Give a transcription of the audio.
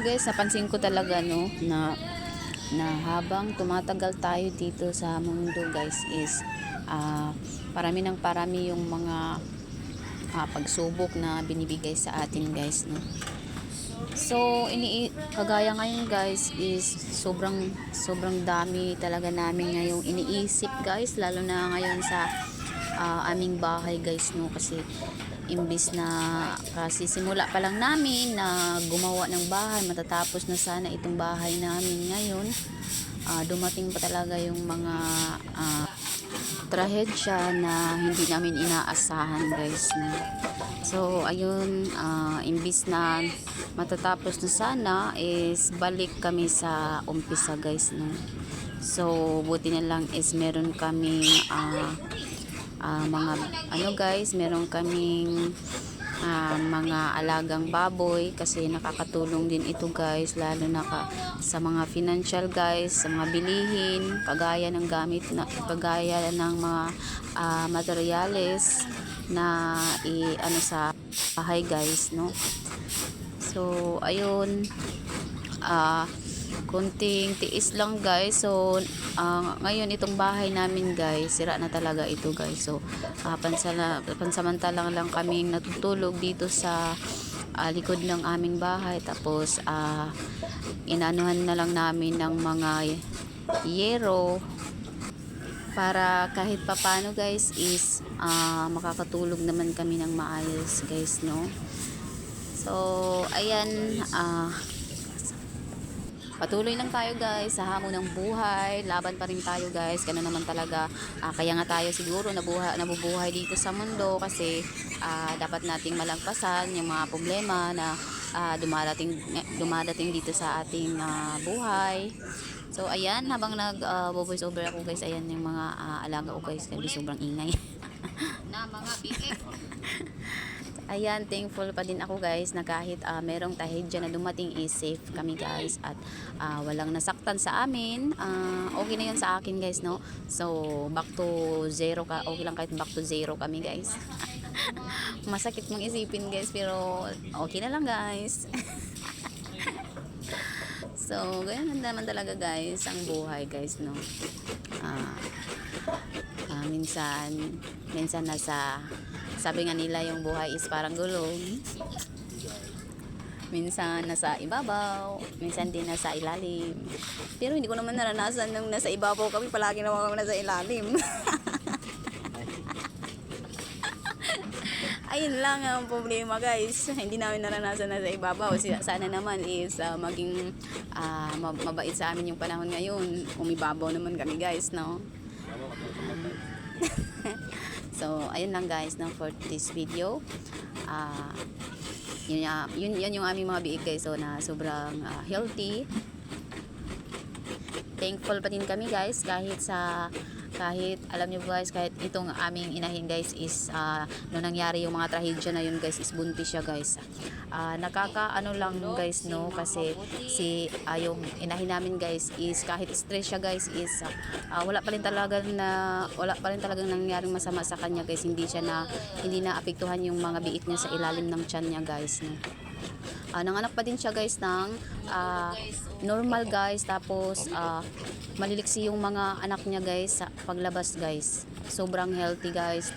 guys, napansin ko talaga no na habang tumatagal tayo dito sa mundo guys is parami ng parami yung mga pagsubok na binibigay sa atin guys no. So kagaya ngayon guys is sobrang dami talaga namin ngayong iniisip guys, lalo na ngayon sa aming bahay guys no, kasi imbis na kasi simula pa lang namin na gumawa ng bahay, matatapos na sana itong bahay namin ngayon, dumating pa talaga yung mga trahedya na hindi namin inaasahan guys no. So ayun, imbis na matatapos na sana is balik kami sa umpisa guys no. So buti na lang is meron kaming mga guys, meron kaming mga alagang baboy, kasi nakakatulong din ito guys, lalo na sa mga financial guys, sa mga bilihin, kagaya ng gamit na kagaya ng mga materyales na sa bahay guys no. So ayun, kunting tiis lang guys. So ngayon itong bahay namin guys, sira na talaga ito guys. So pansamantalang lang kaming natutulog dito sa likod ng aming bahay, tapos inanuhan na lang namin ng mga yero para kahit papano guys is makakatulog naman kami ng maayos guys no. So ayan, patuloy lang tayo guys sa hamon ng buhay, laban pa rin tayo guys, gano'n naman talaga. Kaya nga tayo siguro nabubuhay dito sa mundo, kasi dapat nating malagpasan yung mga problema na dumadating dito sa ating buhay. So ayan, habang voice over ako guys, ayan yung mga alaga ko guys, kasi sobrang ingay na mga biik. Ayan, thankful pa din ako guys na kahit merong trahedya na dumating is safe kami guys, at walang nasaktan sa amin. Okay na yun sa akin guys no. So back to zero okay lang kahit back to zero kami guys. Masakit mong isipin guys, pero okay na lang guys. So ganyan naman talaga guys ang buhay guys no. Minsan nasa, sabi nga nila yung buhay is parang gulong, minsan nasa ibabaw, minsan din nasa ilalim. Pero hindi ko naman naranasan nung nasa ibabaw kami, palagi naman kami nasa ilalim. Ayun lang ang problema guys, hindi namin naranasan na sa ibabaw. Sana naman is maging mabait sa amin yung panahon ngayon, umibabaw naman kami guys no. So ayun lang guys no, for this video. Yun yung aming mga biik guys, so na sobrang healthy. Thankful pa din kami guys, kahit alam niyo guys, kahit itong aming inahin guys is nung nangyari yung mga trahedya na yun guys, is buntis siya guys. Nakakaano lang guys no, kasi yung inahin namin guys is kahit stress siya guys is wala pa rin talagang nangyaring masama sa kanya guys. Hindi na apektuhan yung mga biik niya sa ilalim ng tiyan niya guys no. Nanganak pa din siya guys ng normal guys, tapos maliliksi yung mga anak niya guys sa paglabas guys. Sobrang healthy guys.